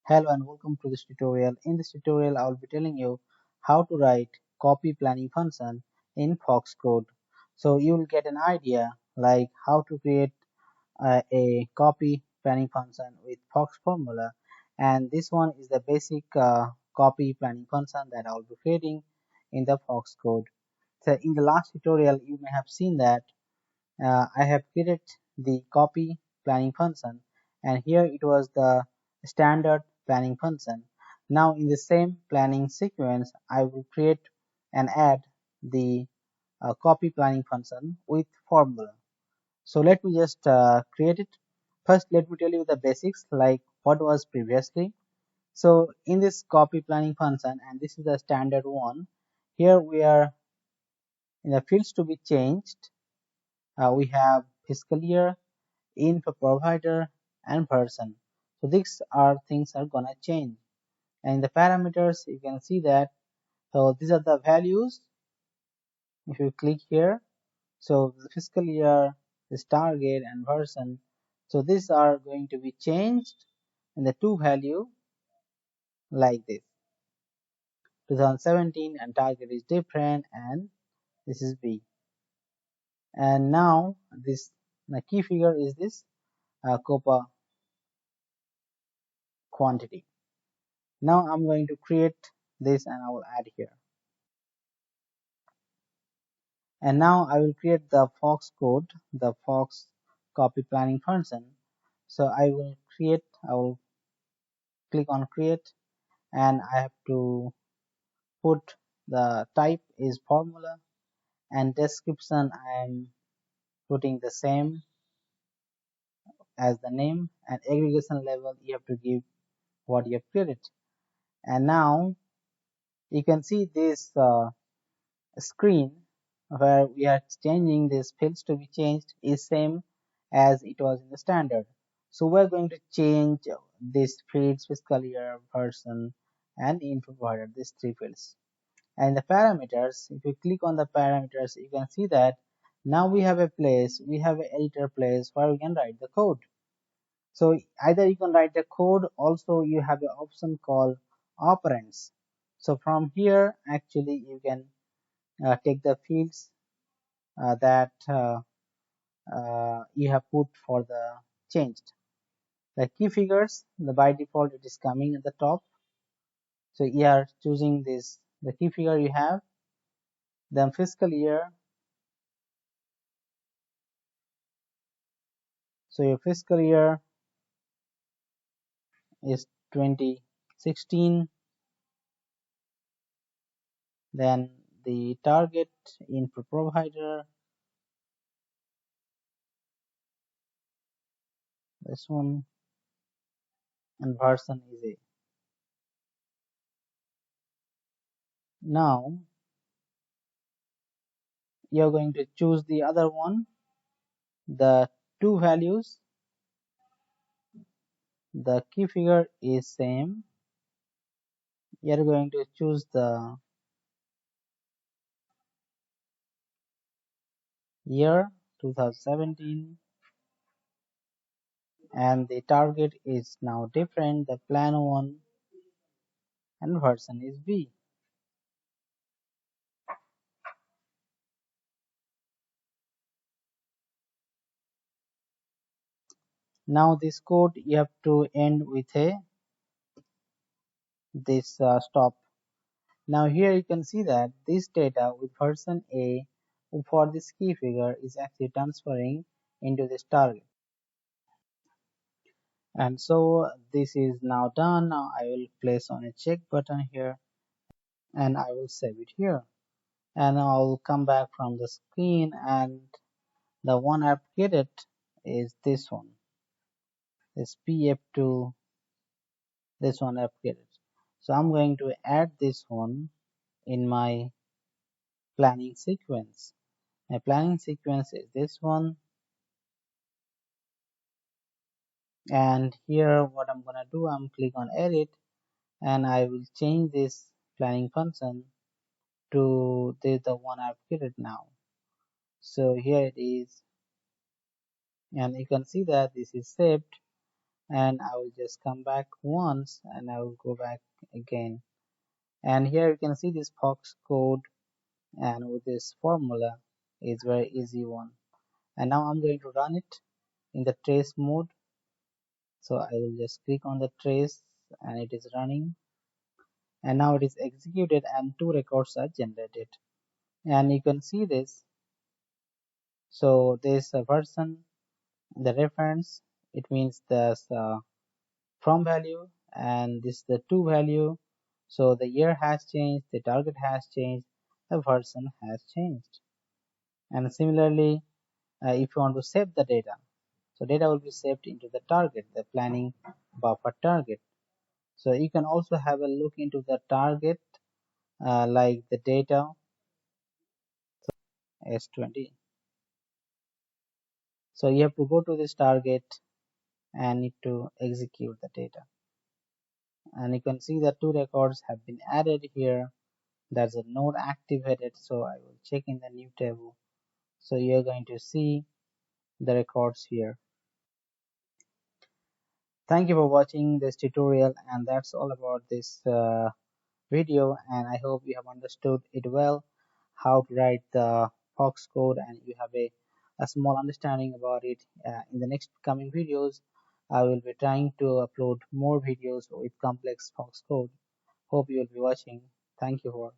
Hello and welcome to this tutorial. In this tutorial, I will be telling you how to write copy planning function in Fox code. So you will get an idea like how to create a copy planning function with Fox formula, and this one is the basic copy planning function that I will be creating in the Fox code. So in the last tutorial, you may have seen that I have created the copy planning function, and here it was the standard planning function. Now in the same planning sequence I will create and add the copy planning function with formula. So let me just create it. First let me tell you the basics like what was previously. So in this copy planning function, and this is the standard one, here we are in the fields to be changed. We have fiscal year, info provider, and person. So these are things are gonna change. And in the parameters you can see that, so these are the values. If you click here, so the fiscal year, this target, and person, so these are going to be changed in the two value like this. 2017 and target is different, and this is B. And now this the key figure is this copper quantity. Now I'm going to create this and I will add here. And now I will create the Fox code, the Fox copy planning function. So I will click on create, and I have to put the type is formula, and description I am putting the same as the name, and aggregation level you have to give what you have created. And now you can see this screen where we are changing these fields to be changed is same as it was in the standard. So we're going to change these fields fiscal year, person, and info provider, these three fields. And the parameters, if you click on the parameters, you can see that now we have an editor place where we can write the code. So either you can write the code, also you have an option called operands. So from here actually you can take the fields that you have put for the changed. The key figures, the by default it is coming at the top. So you are choosing this, the key figure you have, then fiscal year. So your fiscal year is 2016. Then the target info provider, this one, and version is A. Now you're going to choose the other one, the two values, the key figure is same. You're going to choose the year 2017, and the target is now different, the plan one, and version is B. Now this code you have to end with a this stop. Now here you can see that this data with version A for this key figure is actually transferring into this target. And so this is now done. Now I will place on a check button here, and I will save it here. And I'll come back from the screen, and the one I've created is this one, this PF2, this one I've created. So I'm going to add this one in my planning sequence. My planning sequence is this one, and here what I'm gonna do, I'm click on edit, and I will change this planning function to the one I've created now. So here it is, and you can see that this is saved, and I will just come back once and I will go back again. And here you can see this Fox code, and with this formula is very easy one. And now I'm going to run it in the trace mode. So I will just click on the trace and it is running, and now it is executed and two records are generated, and you can see this. So this version, the reference, it means the from value, and this the to value. So the year has changed, the target has changed, the version has changed. And similarly, if you want to save the data, so data will be saved into the target, the planning buffer target. So you can also have a look into the target, like the data S20. So you have to go to this target and need to execute the data. And you can see that two records have been added here. There's a node activated, so I will check in the new table. So you're going to see the records here. Thank you for watching this tutorial, and that's all about this video, and I hope you have understood it well, how to write the Fox code, and you have a small understanding about it. In the next coming videos, I will be trying to upload more videos with complex Fox code. Hope you will be watching. Thank you for